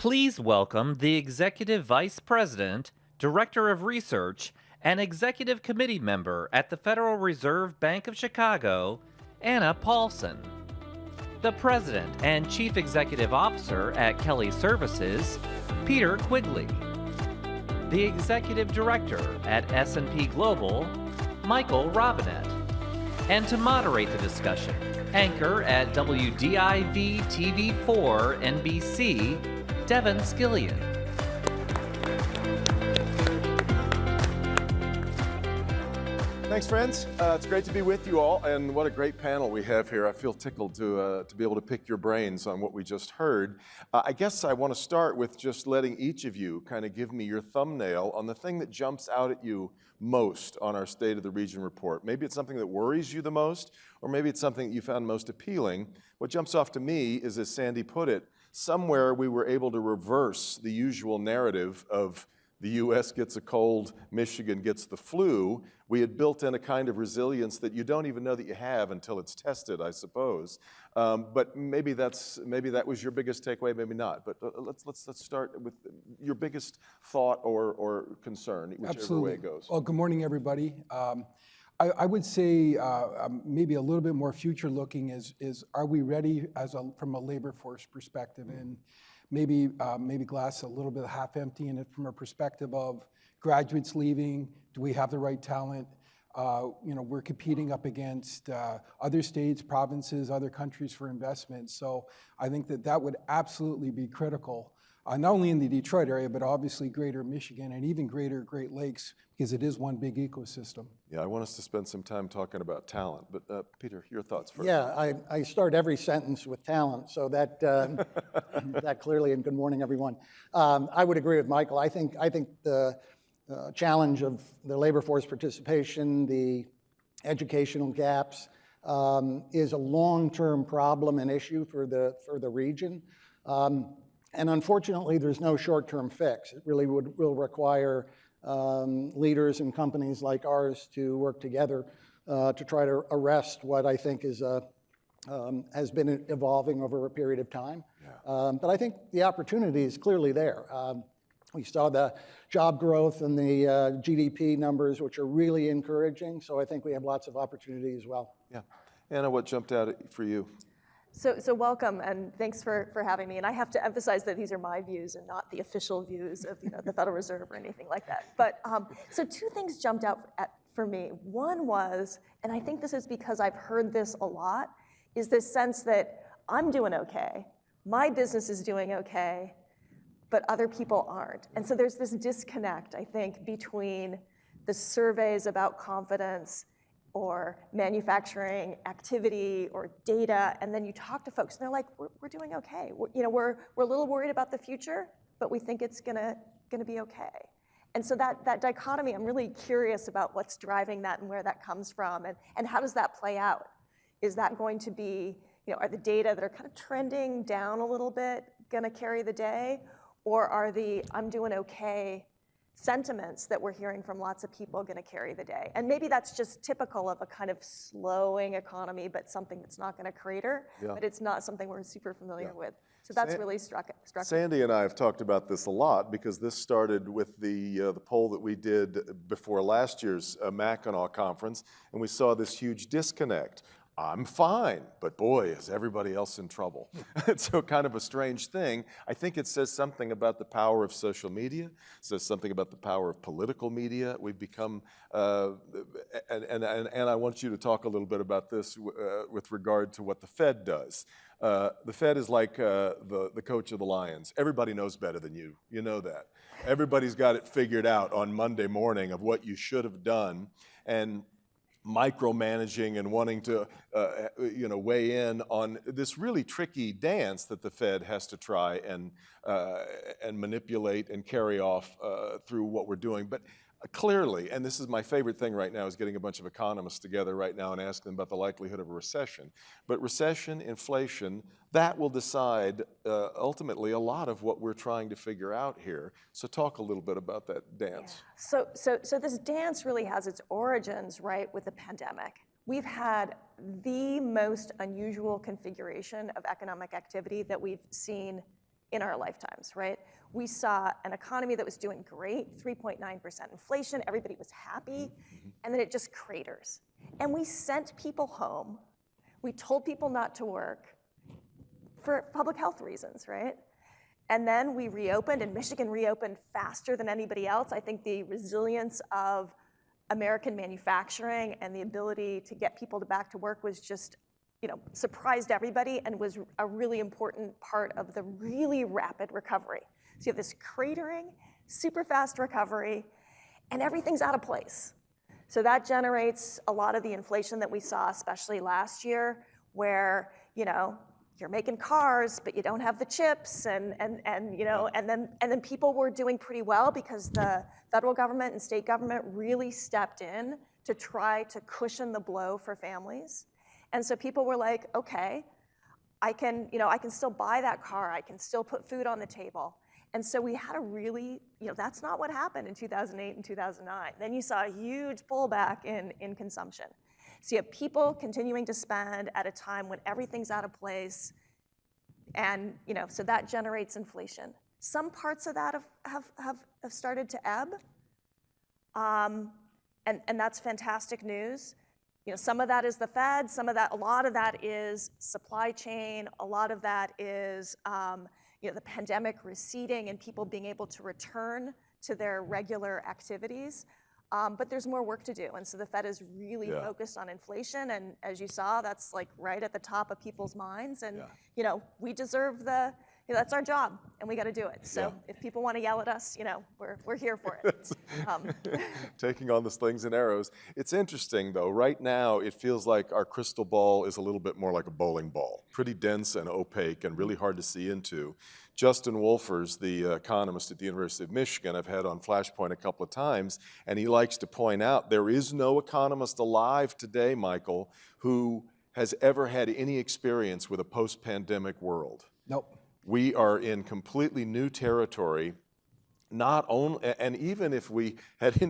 Please welcome the Executive Vice President, Director of Research, and Executive Committee member at the Federal Reserve Bank of Chicago, Anna Paulson. The President and Chief Executive Officer at Kelly Services, Peter Quigley. The Executive Director at S&P Global, Michael Robinet. And to moderate the discussion, anchor at WDIV-TV 4 NBC, Devin Scillian. Thanks, friends. It's great to be with you all, and what a great panel we have here. I feel tickled to be able to pick your brains on what we just heard. I guess I want to start with just letting each of you kind of give me your thumbnail on the thing that jumps out at you most on our State of the Region report. Maybe it's something that worries you the most, or maybe it's something that you found most appealing. What jumps off to me is, as Sandy put it, somewhere we were able to reverse the usual narrative of the U.S. gets a cold, Michigan gets the flu. We had built in a kind of resilience that you don't even know that you have until it's tested, I suppose. But maybe that was your biggest takeaway, maybe not. But let's start with your biggest thought or concern, whichever way it goes. Well, good morning, everybody. I would say maybe a little bit more future-looking is are we ready from a labor force perspective? And maybe glass a little bit half empty, and from a perspective of graduates leaving, do we have the right talent? We're competing up against other states, provinces, other countries for investment. So I think that would absolutely be critical, not only in the Detroit area, but obviously greater Michigan and even greater Great Lakes, because it is one big ecosystem. Yeah, I want us to spend some time talking about talent, but Peter, your thoughts first. Yeah, I start every sentence with talent, so that that clearly, and good morning, everyone. I would agree with Michael. I think the challenge of the labor force participation, the educational gaps, is a long-term problem and issue for the region. And unfortunately, there's no short-term fix. It really will require leaders and companies like ours to work together to try to arrest what I think is has been evolving over a period of time. Yeah. But I think the opportunity is clearly there. We saw the job growth and the GDP numbers, which are really encouraging. So I think we have lots of opportunity as well. Yeah. Anna, what jumped out for you? So welcome, and thanks for having me. And I have to emphasize that these are my views and not the official views of the Federal Reserve or anything like that. But so two things jumped out for me. One was, and I think this is because I've heard this a lot, is this sense that I'm doing okay, my business is doing okay, but other people aren't. And so there's this disconnect, I think, between the surveys about confidence or manufacturing activity or data, and then you talk to folks and they're like, we're doing okay. We're a little worried about the future, but we think it's gonna be okay. And so that dichotomy, I'm really curious about what's driving that and where that comes from, and how does that play out? Is that going to be, are the data that are kind of trending down a little bit gonna carry the day? Or are the I'm doing okay sentiments that we're hearing from lots of people going to carry the day? And maybe that's just typical of a kind of slowing economy, but something that's not going to crater, but it's not something we're super familiar with. So that's really struck me. Sandy and I have talked about this a lot because this started with the poll that we did before last year's Mackinac conference, and we saw this huge disconnect. I'm fine, but boy, is everybody else in trouble. It's so kind of a strange thing. I think it says something about the power of social media. It says something about the power of political media. We've become, and I want you to talk a little bit about this with regard to what the Fed does. The Fed is like the coach of the Lions. Everybody knows better than you. You know that. Everybody's got it figured out on Monday morning of what you should have done, and micromanaging and wanting to weigh in on this really tricky dance that the Fed has to try and manipulate and carry off through what we're doing. But clearly, and this is my favorite thing right now, is getting a bunch of economists together right now and asking them about the likelihood of a recession. But recession, inflation, that will decide ultimately a lot of what we're trying to figure out here. So talk a little bit about that dance. Yeah. So this dance really has its origins, right, with the pandemic. We've had the most unusual configuration of economic activity that we've seen in our lifetimes, right? We saw an economy that was doing great, 3.9% inflation, everybody was happy, and then it just craters. And we sent people home. We told people not to work for public health reasons, right? And then we reopened, and Michigan reopened faster than anybody else. I think the resilience of American manufacturing and the ability to get people back to work was just, surprised everybody and was a really important part of the really rapid recovery. So you have this cratering, super fast recovery, and everything's out of place. So that generates a lot of the inflation that we saw, especially last year, where, you're making cars, but you don't have the chips, and then people were doing pretty well because the federal government and state government really stepped in to try to cushion the blow for families. And so people were like, okay, I can still buy that car, I can still put food on the table. And so we had a really, that's not what happened in 2008 and 2009. Then you saw a huge pullback in consumption. So you have people continuing to spend at a time when everything's out of place, and so that generates inflation. Some parts of that have started to ebb, and that's fantastic news. Some of that is the Fed, a lot of that is supply chain, a lot of that is the pandemic receding and people being able to return to their regular activities. But there's more work to do. And so the Fed is really focused on inflation. And as you saw, that's like right at the top of people's minds. And, we deserve that's our job and we got to do it. So if people want to yell at us, we're here for it. Taking on the slings and arrows. It's interesting though, right now it feels like our crystal ball is a little bit more like a bowling ball, pretty dense and opaque and really hard to see into. Justin Wolfers, the economist at the University of Michigan, I've had on Flashpoint a couple of times, and he likes to point out there is no economist alive today, Michael, who has ever had any experience with a post-pandemic world. Nope. We are in completely new territory. Not only, and even if we had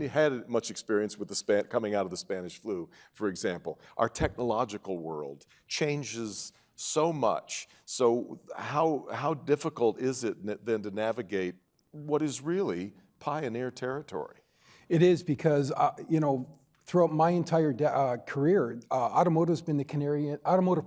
much experience with coming out of the Spanish flu, for example, our technological world changes so much. So how difficult is it then to navigate what is really pioneer territory? It is because, throughout my entire career, automotive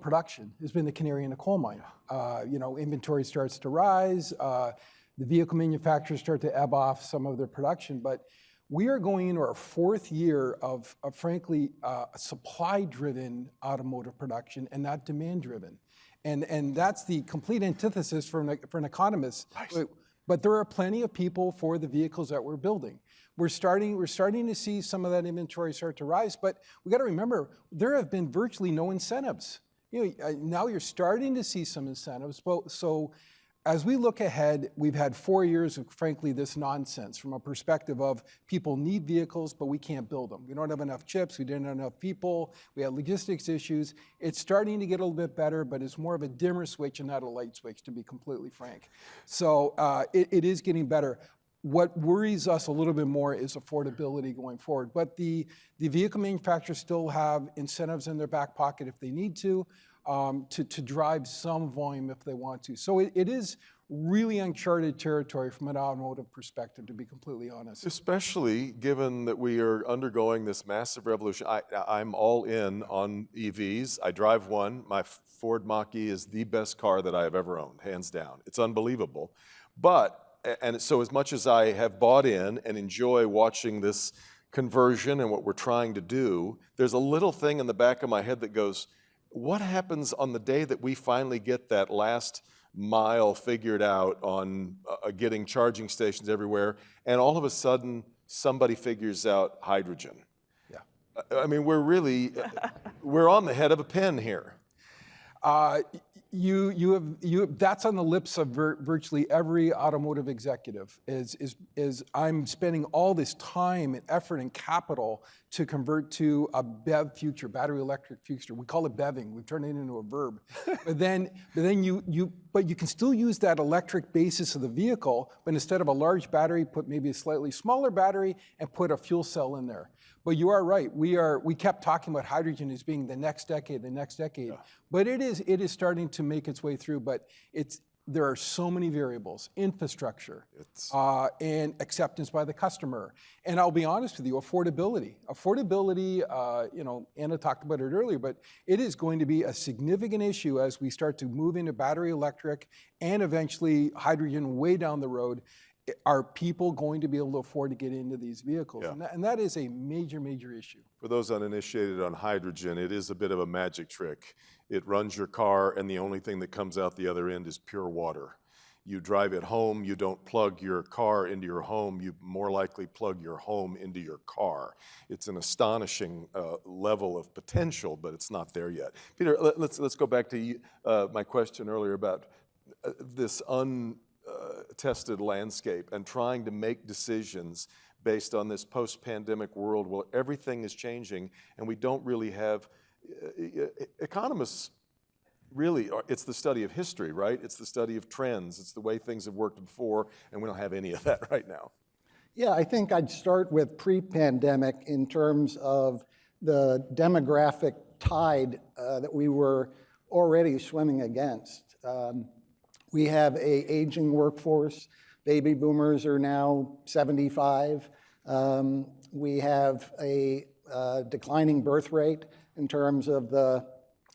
production has been the canary in the coal mine. Inventory starts to rise, the vehicle manufacturers start to ebb off some of their production, but we are going into our fourth year of frankly, supply-driven automotive production and not demand-driven. And that's the complete antithesis for an economist. Nice. But there are plenty of people for the vehicles that we're building. We're starting to see some of that inventory start to rise, but we got to remember, there have been virtually no incentives. Now you're starting to see some incentives, so as we look ahead, we've had 4 years of, frankly, this nonsense from a perspective of people need vehicles, but we can't build them. We don't have enough chips, we didn't have enough people, we have logistics issues. It's starting to get a little bit better, but it's more of a dimmer switch and not a light switch, to be completely frank. So it is getting better. What worries us a little bit more is affordability going forward. But the vehicle manufacturers still have incentives in their back pocket if they need to drive some volume if they want to. So it is really uncharted territory from an automotive perspective, to be completely honest. Especially given that we are undergoing this massive revolution. I'm all in on EVs. I drive one. My Ford Mach-E is the best car that I have ever owned, hands down. It's unbelievable. And so as much as I have bought in and enjoy watching this conversion and what we're trying to do, there's a little thing in the back of my head that goes, what happens on the day that we finally get that last mile figured out on getting charging stations everywhere, and all of a sudden somebody figures out hydrogen? Yeah. I mean, we're on the head of a pin here. That's on the lips of virtually every automotive executive. Is I'm spending all this time and effort and capital to convert to a BEV future, battery electric future. We call it BEVing. We've turned it into a verb. But you can still use that electric basis of the vehicle, but instead of a large battery, put maybe a slightly smaller battery and put a fuel cell in there. But you are right. We kept talking about hydrogen as being the next decade. Yeah. But it is starting to make its way through. But there are so many variables: infrastructure, and acceptance by the customer. And I'll be honest with you, affordability. Affordability, Anna talked about it earlier, but it is going to be a significant issue as we start to move into battery electric and eventually hydrogen way down the road. Are people going to be able to afford to get into these vehicles? Yeah. And that is a major, major issue. For those uninitiated on hydrogen, it is a bit of a magic trick. It runs your car, and the only thing that comes out the other end is pure water. You drive it home, you don't plug your car into your home, you more likely plug your home into your car. It's an astonishing level of potential, but it's not there yet. Peter, let's go back to my question earlier about this untested landscape and trying to make decisions based on this post-pandemic world where everything is changing and we don't really have, economists really, it's the study of history, right? It's the study of trends. It's the way things have worked before, and we don't have any of that right now. Yeah, I think I'd start with pre-pandemic in terms of the demographic tide that we were already swimming against. We have an aging workforce. Baby boomers are now 75. We have a declining birth rate in terms of the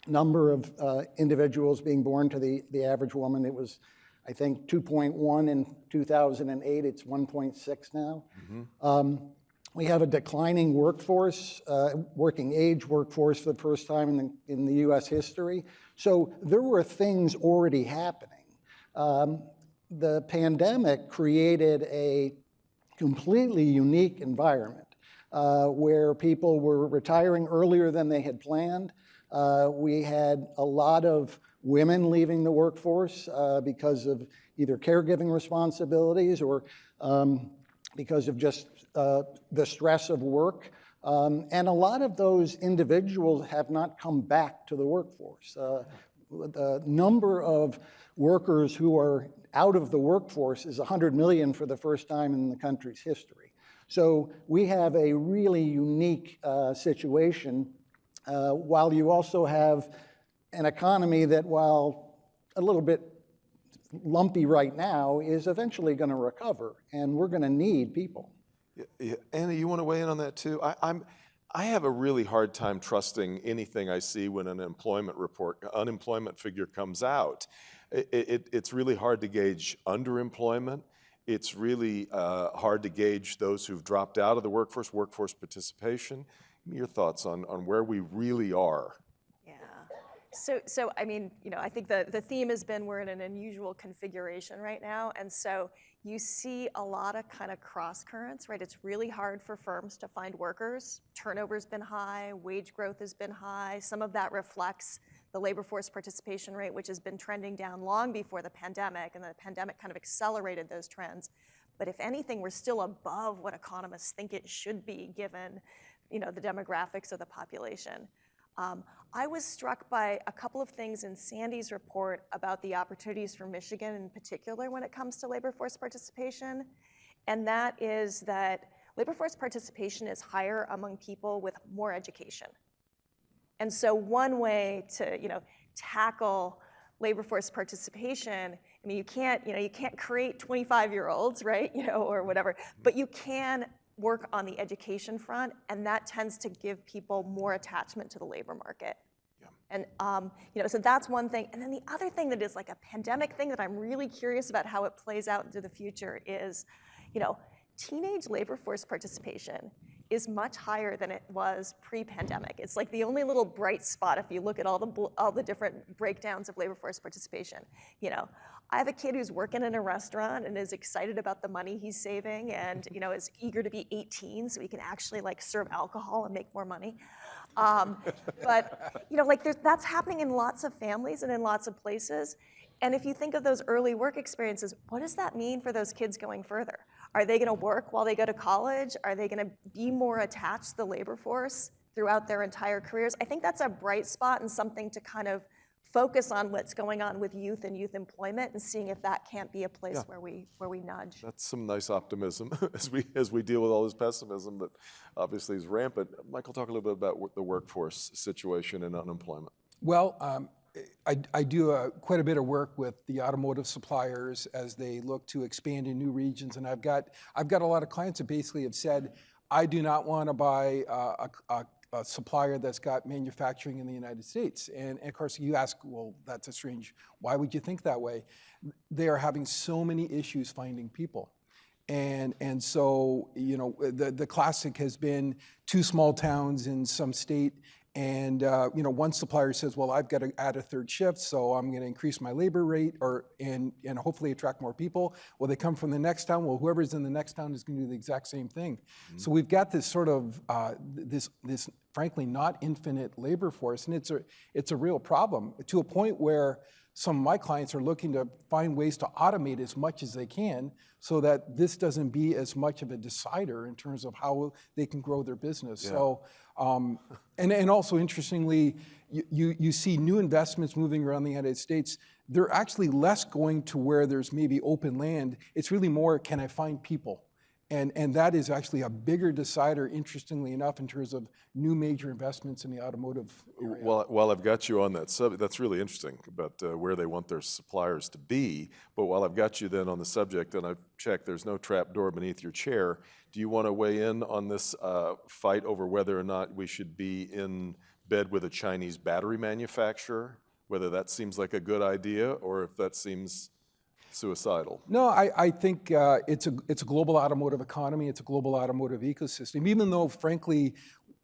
number of individuals being born to the average woman. It was, I think, 2.1 in 2008. It's 1.6 now. Mm-hmm. We have a declining workforce, working age workforce for the first time in the U.S. history. So there were things already happening. The pandemic created a completely unique environment where people were retiring earlier than they had planned. We had a lot of women leaving the workforce because of either caregiving responsibilities or because of just the stress of work. And a lot of those individuals have not come back to the workforce. The number of workers who are out of the workforce is 100 million for the first time in the country's history. So we have a really unique situation, while you also have an economy that, while a little bit lumpy right now, is eventually going to recover, and we're going to need people. Yeah. Anna, you want to weigh in on that too? I have a really hard time trusting anything I see when an unemployment figure comes out. It's really hard to gauge underemployment. It's really hard to gauge those who've dropped out of the workforce participation. Give me your thoughts on where we really are. Yeah. So I mean, I think the theme has been we're in an unusual configuration right now, and so you see a lot of kind of cross currents, right? It's really hard for firms to find workers. Turnover's been high, wage growth has been high. Some of that reflects the labor force participation rate, which has been trending down long before the pandemic, and the pandemic kind of accelerated those trends. But if anything, we're still above what economists think it should be given, the demographics of the population. I was struck by a couple of things in Sandy's report about the opportunities for Michigan in particular when it comes to labor force participation, and that is that labor force participation is higher among people with more education. And so one way to, tackle labor force participation, I mean, you can't create 25-year-olds, right, or whatever, but you can work on the education front, and that tends to give people more attachment to the labor market. Yeah. And so that's one thing. And then the other thing that is like a pandemic thing that I'm really curious about how it plays out into the future is, teenage labor force participation is much higher than it was pre-pandemic. It's like the only little bright spot if you look at all the different breakdowns of labor force participation. I have a kid who's working in a restaurant and is excited about the money he's saving and is eager to be 18 so he can actually serve alcohol and make more money. But that's happening in lots of families and in lots of places. And if you think of those early work experiences, what does that mean for those kids going further? Are they going to work while they go to college? Are they going to be more attached to the labor force throughout their entire careers? I think that's a bright spot and something to kind of focus on what's going on with youth and youth employment and seeing if that can't be a place where we nudge. That's some nice optimism as we deal with all this pessimism that obviously is rampant. Michael, talk a little bit about the workforce situation and unemployment. Well, I do quite a bit of work with the automotive suppliers as they look to expand in new regions, and I've got a lot of clients that basically have said, I do not want to buy a supplier that's got manufacturing in the United States. And of course, you ask, well, that's a strange, why would you think that way? They are having so many issues finding people. And so, you know, the classic has been two small towns in some state, and you know, one supplier says, well, I've got to add a third shift, so I'm going to increase my labor rate and hopefully attract more people. Well, they come from the next town. Well, whoever's in the next town is going to do the exact same thing. Mm-hmm. So we've got this sort of this frankly not infinite labor force, and it's a real problem to a point where some of my clients are looking to find ways to automate as much as they can so that this doesn't be as much of a decider in terms of how they can grow their business. Yeah. So, and also interestingly, you see new investments moving around the United States. They're actually less going to where there's maybe open land. It's really more, can I find people? And that is actually a bigger decider, interestingly enough, in terms of new major investments in the automotive area. Well, while I've got you on that subject, that's really interesting about where they want their suppliers to be. But while I've got you then on the subject, and I've checked, there's no trap door beneath your chair. Do you want to weigh in on this fight over whether or not we should be in bed with a Chinese battery manufacturer? Whether that seems like a good idea, or if that seems suicidal? No, I think it's a global automotive economy. It's a global automotive ecosystem. Even though, frankly,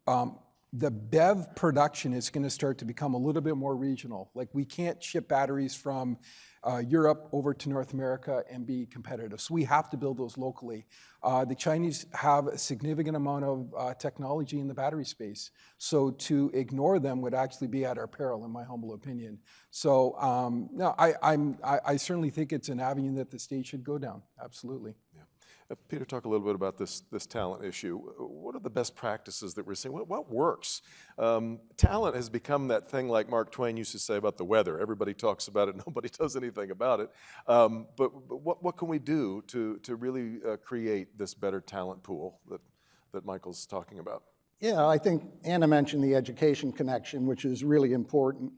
the BEV production is going to start to become a little bit more regional. Like, we can't ship batteries from Europe over to North America and be competitive. So we have to build those locally. The Chinese have a significant amount of technology in the battery space. So to ignore them would actually be at our peril, in my humble opinion. So no, I certainly think it's an avenue that the state should go down. Absolutely. Yeah. Peter, talk a little bit about this talent issue. What are the best practices that we're seeing? What works? Talent has become that thing like Mark Twain used to say about the weather. Everybody talks about it, nobody does anything about it. But what can we do to really create this better talent pool that Michael's talking about? Yeah, I think Anna mentioned the education connection, which is really important.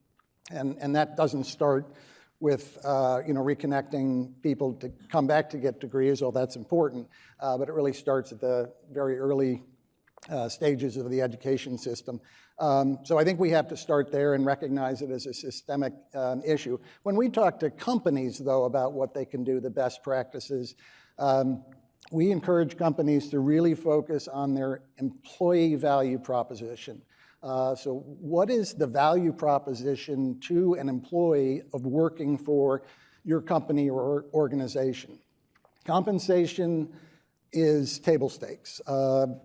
And that doesn't start with reconnecting people to come back to get degrees, although that's important, but it really starts at the very early stages of the education system. So I think we have to start there and recognize it as a systemic issue. When we talk to companies, though, about what they can do, the best practices, we encourage companies to really focus on their employee value proposition. So what is the value proposition to an employee of working for your company or organization? Compensation is table stakes.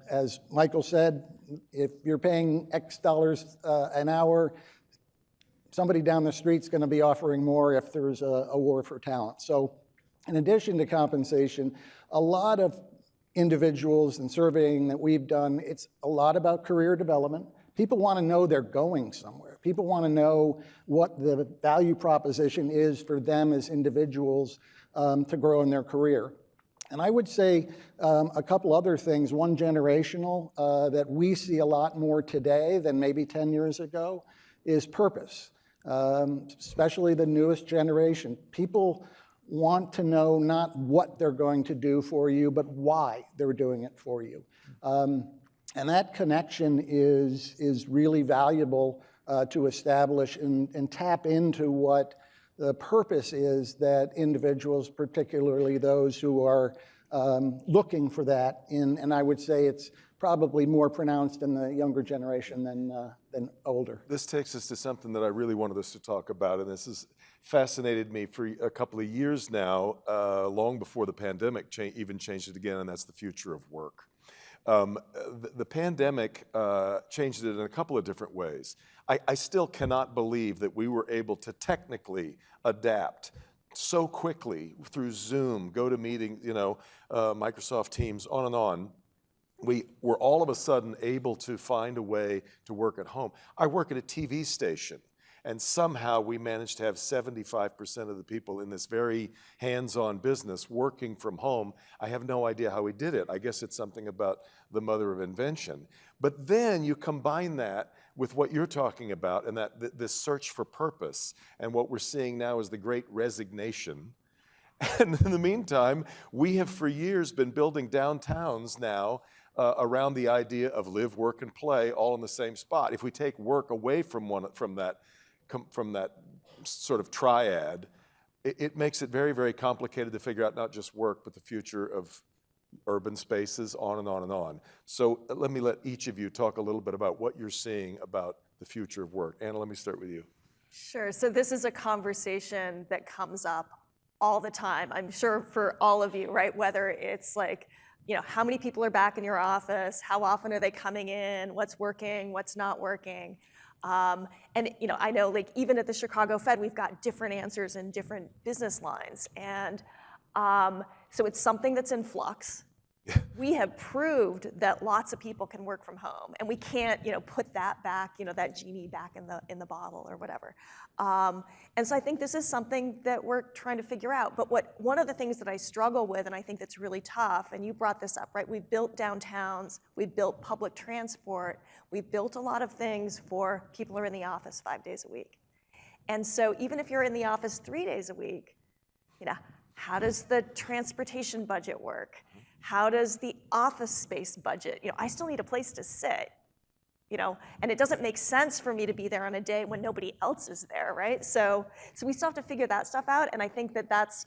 As Michael said, if you're paying X dollars an hour, somebody down the street's going to be offering more if there's a war for talent. So in addition to compensation, a lot of individuals and surveying that we've done, it's a lot about career development. People want to know they're going somewhere. People want to know what the value proposition is for them as individuals to grow in their career. And I would say a couple other things. One, generational, that we see a lot more today than maybe 10 years ago, is purpose, especially the newest generation. People want to know not what they're going to do for you, but why they're doing it for you. And that connection is really valuable to establish and tap into what the purpose is that individuals, particularly those who are looking for that, and I would say it's probably more pronounced in the younger generation than older. This takes us to something that I really wanted us to talk about, and this has fascinated me for a couple of years now, long before the pandemic even changed it again, and that's the future of work. The pandemic changed it in a couple of different ways. I still cannot believe that we were able to technically adapt so quickly through Zoom, GoToMeeting, Microsoft Teams, on and on. We were all of a sudden able to find a way to work at home. I work at a TV station, and somehow we managed to have 75% of the people in this very hands-on business working from home. I have no idea how we did it. I guess it's something about the mother of invention. But then you combine that with what you're talking about and this search for purpose. And what we're seeing now is the great resignation. And in the meantime, we have for years been building downtowns now around the idea of live, work, and play all in the same spot. If we take work away from that sort of triad, it makes it very, very complicated to figure out not just work, but the future of urban spaces, on and on and on. So let me let each of you talk a little bit about what you're seeing about the future of work. Anna, let me start with you. Sure. So this is a conversation that comes up all the time, I'm sure, for all of you, right? Whether it's like, how many people are back in your office? How often are they coming in? What's working? What's not working? And I know, like, even at the Chicago Fed, we've got different answers in different business lines. And so it's something that's in flux. We have proved that lots of people can work from home, and we can't, put that back, that genie back in the bottle or whatever. And so I think this is something that we're trying to figure out. But one of the things that I struggle with, and I think that's really tough, and you brought this up, right? We've built downtowns, we've built public transport, we've built a lot of things for people who are in the office 5 days a week. And so even if you're in the office 3 days a week, how does the transportation budget work? How does the office space budget? I still need a place to sit, and it doesn't make sense for me to be there on a day when nobody else is there, right? So we still have to figure that stuff out, and I think that's,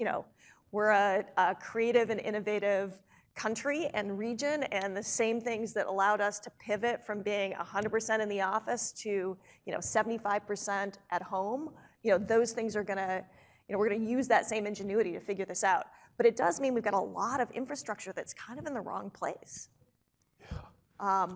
we're a creative and innovative country and region, and the same things that allowed us to pivot from being 100% in the office to, 75% at home, those things are gonna, we're gonna use that same ingenuity to figure this out. But it does mean we've got a lot of infrastructure that's kind of in the wrong place. Yeah.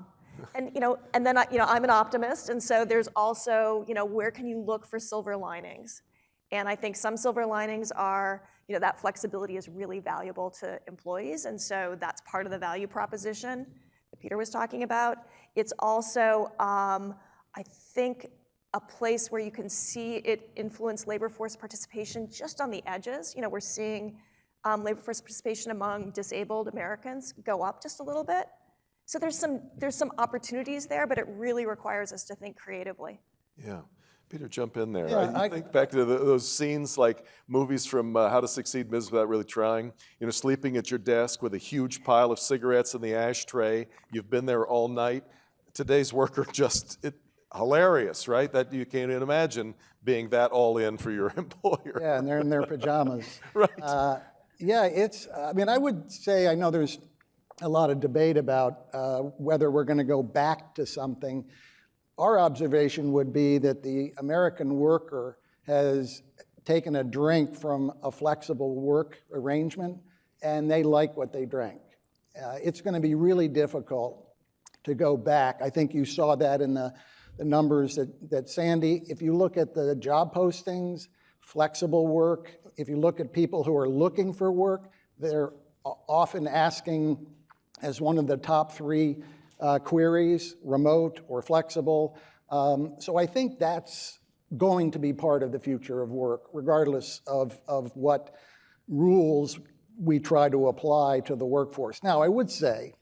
And then I'm an optimist, and so there's also, where can you look for silver linings? And I think some silver linings are, that flexibility is really valuable to employees, and so that's part of the value proposition that Peter was talking about. It's also, I think, a place where you can see it influence labor force participation just on the edges. We're seeing labor force participation among disabled Americans go up just a little bit. So there's some opportunities there, but it really requires us to think creatively. Yeah. Peter, jump in there. Yeah, I think back to those scenes like movies from How to Succeed in Business Without Really Trying, sleeping at your desk with a huge pile of cigarettes in the ashtray. You've been there all night. Today's worker hilarious, right? That you can't even imagine being that all in for your employer. Yeah, and they're in their pajamas. Right. Yeah, I would say, I know there's a lot of debate about whether we're going to go back to something. Our observation would be that the American worker has taken a drink from a flexible work arrangement, and they like what they drank. It's going to be really difficult to go back. I think you saw that in the numbers that Sandy, if you look at the job postings, flexible work, if you look at people who are looking for work, they're often asking as one of the top 3 queries, remote or flexible. So I think that's going to be part of the future of work, regardless of what rules we try to apply to the workforce. Now, I would say,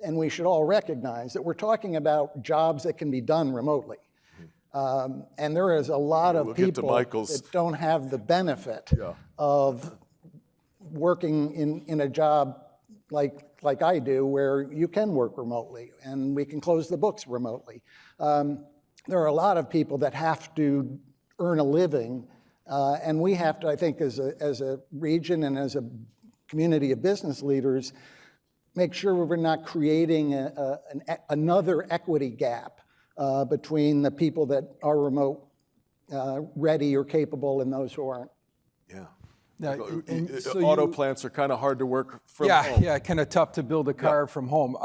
and we should all recognize, that we're talking about jobs that can be done remotely. And there is a lot of people that don't have the benefit of working in a job like I do, where you can work remotely and we can close the books remotely. There are a lot of people that have to earn a living, and we have to, I think, as a region and as a community of business leaders, make sure we're not creating another equity gap between the people that are remote ready or capable and those who aren't. Yeah. Now, auto plants are kind of hard to work from home. Yeah, kind of tough to build a car from home.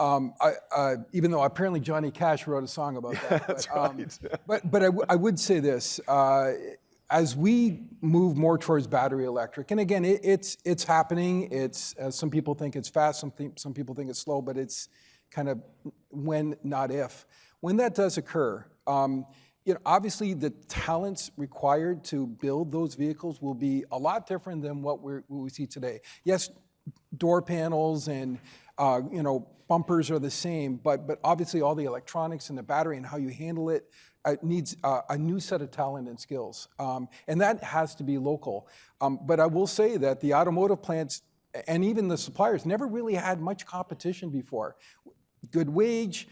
Even though apparently Johnny Cash wrote a song about that. That's right. But I would say this, as we move more towards battery electric, and again, it's happening. It's some people think it's fast, some people think it's slow, but it's kind of when, not if. When that does occur, obviously the talents required to build those vehicles will be a lot different than what we see today. Yes, door panels and Bumpers are the same, but obviously all the electronics and the battery and how you handle it needs a new set of talent and skills. And that has to be local. But I will say that the automotive plants and even the suppliers never really had much competition before. Good wage,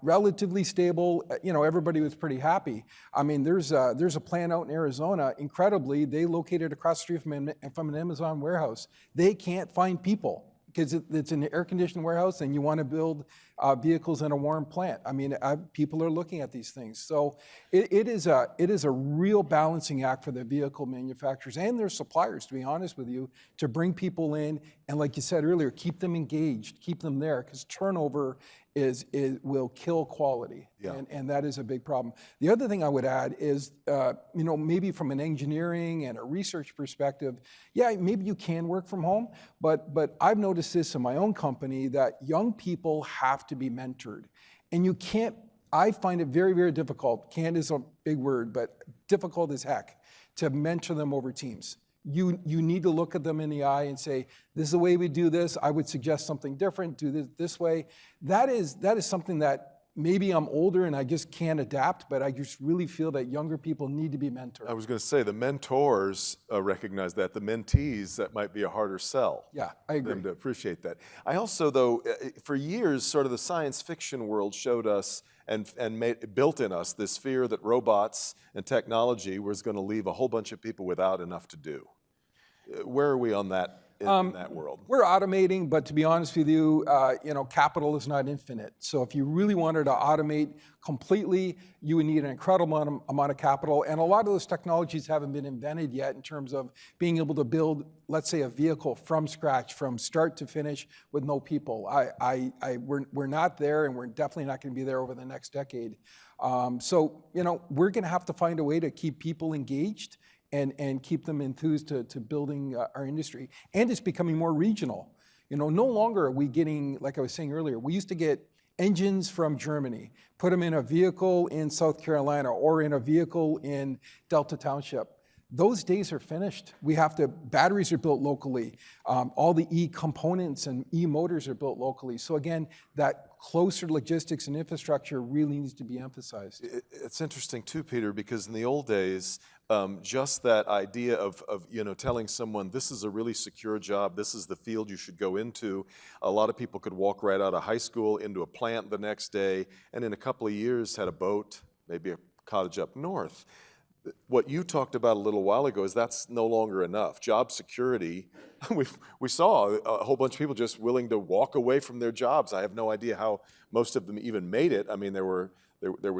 relatively stable, everybody was pretty happy. I mean, there's a plant out in Arizona, incredibly, they located across the street from an Amazon warehouse. They can't find people because it's an air-conditioned warehouse and you want to build vehicles in a warm plant. I mean, people are looking at these things. So it is a real balancing act for the vehicle manufacturers and their suppliers, to be honest with you, to bring people in and, like you said earlier, keep them engaged, keep them there, because turnover will kill quality, and that is a big problem. The other thing I would add is, maybe from an engineering and a research perspective, maybe you can work from home, but I've noticed this in my own company that young people have to be mentored, and you can't. I find it very, very difficult. Can't is a big word, but difficult as heck to mentor them over Teams. You need to look at them in the eye and say, this is the way we do this. I would suggest something different, do this way. That is something that maybe I'm older and I just can't adapt, but I just really feel that younger people need to be mentored. I was going to say, the mentors recognize that. The mentees, that might be a harder sell. Yeah, I agree. Them to appreciate that. I also, though, for years, sort of the science fiction world showed us and built in us this fear that robots and technology was going to leave a whole bunch of people without enough to do. Where are we on that in that world? We're automating, but to be honest with you, capital is not infinite. So if you really wanted to automate completely, you would need an incredible amount of capital. And a lot of those technologies haven't been invented yet in terms of being able to build, let's say, a vehicle from scratch, from start to finish with no people. We're not there, and we're definitely not going to be there over the next decade. So we're going to have to find a way to keep people engaged and keep them enthused to building our industry. And it's becoming more regional. No longer are we getting, like I was saying earlier, we used to get engines from Germany, put them in a vehicle in South Carolina or in a vehicle in Delta Township. Those days are finished. Batteries are built locally. All the e-components and e-motors are built locally. So again, that closer logistics and infrastructure really needs to be emphasized. It's interesting too, Peter, because in the old days, just that idea of telling someone this is a really secure job, this is the field you should go into. A lot of people could walk right out of high school into a plant the next day, and in a couple of years had a boat, maybe a cottage up north. What you talked about a little while ago is that's no longer enough. Job security, we saw a whole bunch of people just willing to walk away from their jobs. I have no idea how most of them even made it. I mean, there was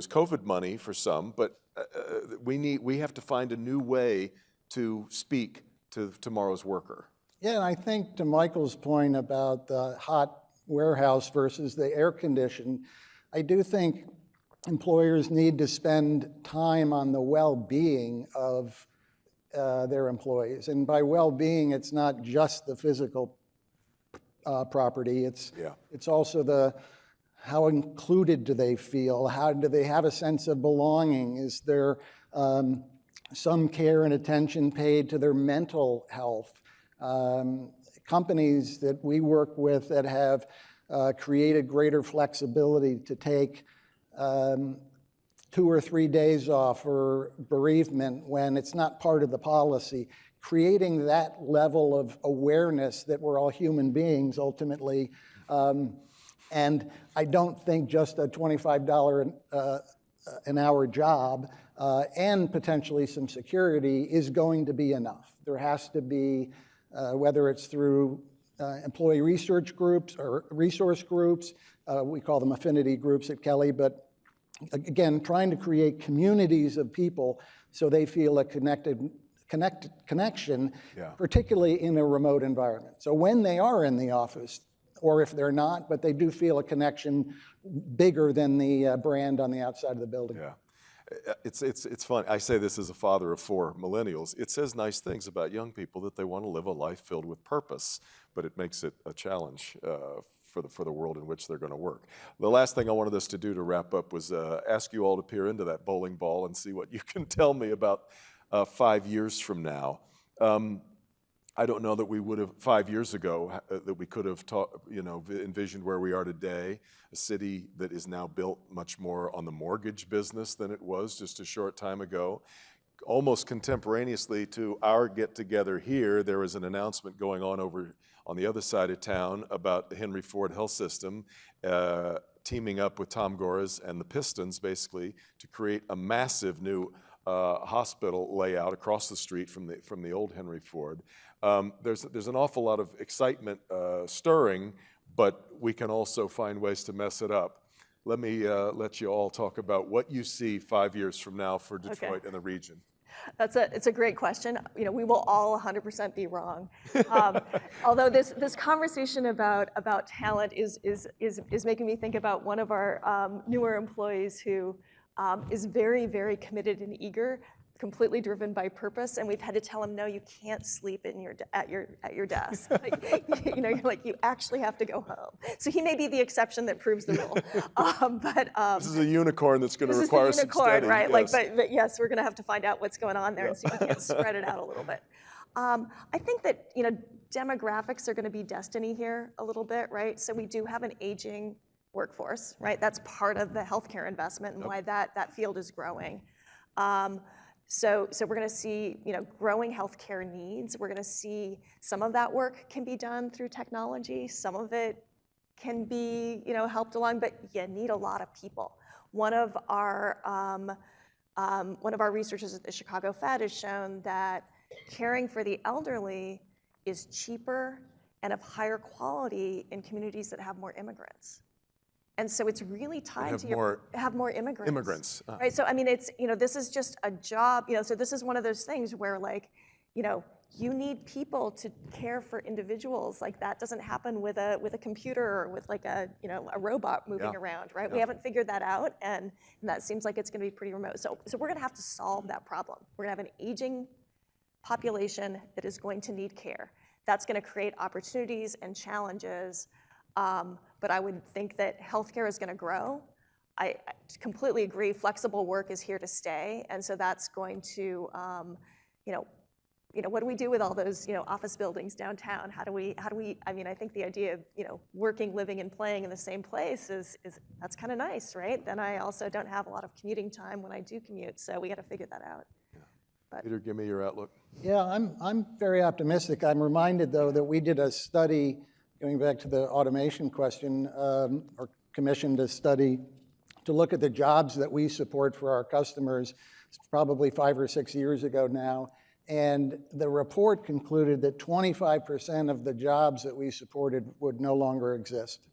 COVID money for some, but we have to find a new way to speak to tomorrow's worker. Yeah, and I think to Michael's point about the hot warehouse versus the air conditioned, I do think employers need to spend time on the well-being of their employees. And by well-being, it's not just the physical property. It's also how included do they feel? How do they have a sense of belonging? Is there some care and attention paid to their mental health? Companies that we work with that have created greater flexibility to take 2 or 3 days off for bereavement when it's not part of the policy, creating that level of awareness that we're all human beings ultimately. And I don't think just a $25 an hour job and potentially some security is going to be enough. There has to be, whether it's through employee research groups or resource groups, we call them affinity groups at Kelly, but again, trying to create communities of people so they feel a connection, particularly in a remote environment. So when they are in the office, or if they're not, but they do feel a connection bigger than the brand on the outside of the building. Yeah. It's fun. I say this as a father of 4 millennials. It says nice things about young people that they want to live a life filled with purpose, but it makes it a challenge for the world in which they're going to work. The last thing I wanted us to do to wrap up was ask you all to peer into that bowling ball and see what you can tell me about 5 years from now. I don't know that we would have 5 years ago that we could have envisioned where we are today, a city that is now built much more on the mortgage business than it was just a short time ago. Almost contemporaneously to our get-together here, there was an announcement going on over on the other side of town about the Henry Ford Health System teaming up with Tom Gora's and the Pistons, basically, to create a massive new hospital layout across the street from the old Henry Ford. There's an awful lot of excitement stirring, but we can also find ways to mess it up. Let me let you all talk about what you see 5 years from now for Detroit and the region. It's a great question. You know, we will all 100% be wrong. Although this conversation about talent is making me think about one of our newer employees who is very, very committed and eager, completely driven by purpose, and we've had to tell him, no, you can't sleep at your desk. You actually have to go home. So he may be the exception that proves the rule. This is a unicorn that's going to require some study. Right? Yes. But yes, we're going to have to find out what's going on there and see if we can spread it out a little bit. I think that demographics are going to be destiny here a little bit, right? So we do have an aging workforce, right? That's part of the healthcare investment and why that field is growing. So we're going to see, growing healthcare needs. We're going to see some of that work can be done through technology. Some of it can be, helped along, but you need a lot of people. One of our researchers at the Chicago Fed has shown that caring for the elderly is cheaper and of higher quality in communities that have more immigrants. And so it's really tied to have more immigrants. Immigrants. Right, so I mean, it's, this is just a job, so this is one of those things where you need people to care for individuals. Like that doesn't happen with a computer or with a robot moving around, right? We haven't figured that out, and that seems like it's gonna be pretty remote. So we're gonna have to solve that problem. We're gonna have an aging population that is going to need care. That's gonna create opportunities and challenges. But I would think that healthcare is going to grow. I completely agree. Flexible work is here to stay, and so that's going to, what do we do with all those, office buildings downtown? How do we? I mean, I think the idea of, working, living, and playing in the same place is that's kind of nice, right? Then I also don't have a lot of commuting time when I do commute, so we got to figure that out. Yeah. Peter, give me your outlook. Yeah, I'm very optimistic. I'm reminded though that we did a study. Going back to the automation question, or commissioned a study to look at the jobs that we support for our customers. It's probably 5 or 6 years ago now. And the report concluded that 25% of the jobs that we supported would no longer exist.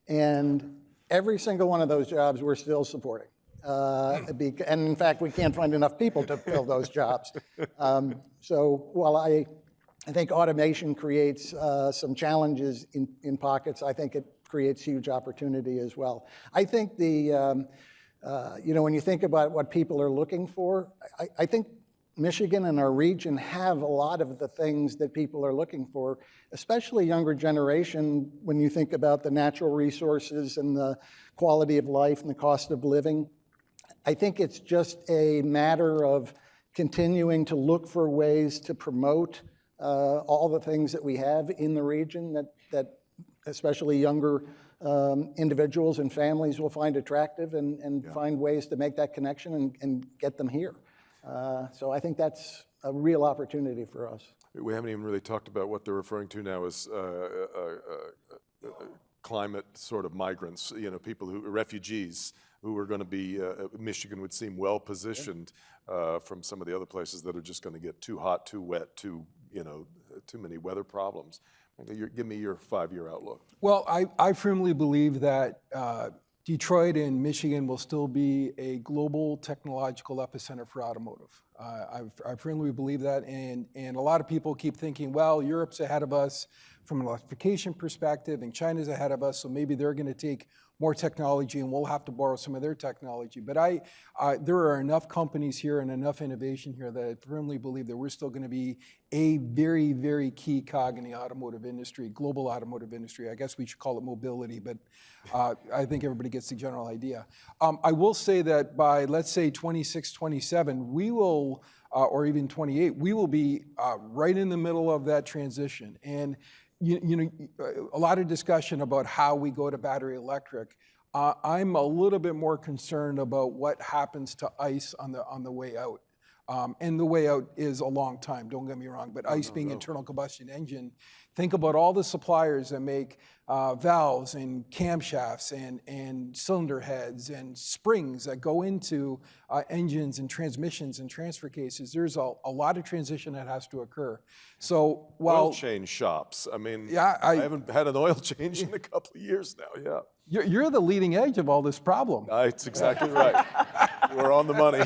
And every single one of those jobs we're still supporting. And in fact, we can't find enough people to fill those jobs. So while I think automation creates some challenges in pockets. I think it creates huge opportunity as well. I think when you think about what people are looking for, I think Michigan and our region have a lot of the things that people are looking for, especially younger generation, when you think about the natural resources and the quality of life and the cost of living. I think it's just a matter of continuing to look for ways to promote all the things that we have in the region that especially younger individuals and families will find attractive and find ways to make that connection and get them here. So I think that's a real opportunity for us. We haven't even really talked about what they're referring to now as climate sort of migrants, people refugees who are going to be, Michigan would seem well positioned from some of the other places that are just going to get too hot, too wet, too many weather problems. Give me your 5-year outlook. Well, I firmly believe that Detroit and Michigan will still be a global technological epicenter for automotive. I firmly believe that, and a lot of people keep thinking, well, Europe's ahead of us from an electrification perspective, and China's ahead of us, so maybe they're going to take more technology, and we'll have to borrow some of their technology. But there are enough companies here and enough innovation here that I firmly believe that we're still going to be a very, very key cog in the automotive industry, global automotive industry. I guess we should call it mobility, but I think everybody gets the general idea. I will say that by, let's say, 26, 27, we will, or even 28, we will be right in the middle of that transition. And you know, a lot of discussion about how we go to battery electric. I'm a little bit more concerned about what happens to ICE on the way out. And the way out is a long time, don't get me wrong, but ICE being internal combustion engine, think about all the suppliers that make valves and camshafts and cylinder heads and springs that go into engines and transmissions and transfer cases. There's a lot of transition that has to occur. So while oil change shops, I mean, yeah, I haven't had an oil change in a couple of years now, yeah. You're the leading edge of all this problem. That's exactly right. We're on the money.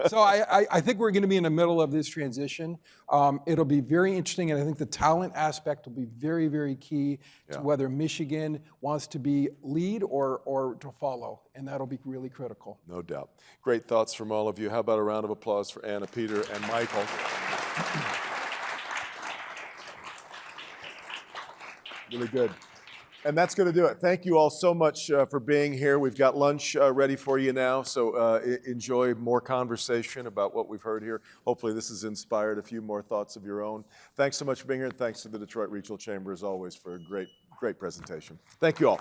So I think we're going to be in the middle of this transition. It'll be very interesting, and I think the talent aspect will be very, very key to whether Michigan wants to be lead or to follow, and that'll be really critical. No doubt. Great thoughts from all of you. How about a round of applause for Anna, Peter, and Michael? Really good. And that's going to do it. Thank you all so much for being here. We've got lunch ready for you now, so enjoy more conversation about what we've heard here. Hopefully this has inspired a few more thoughts of your own. Thanks so much for being here, and thanks to the Detroit Regional Chamber, as always, for a great presentation. Thank you all.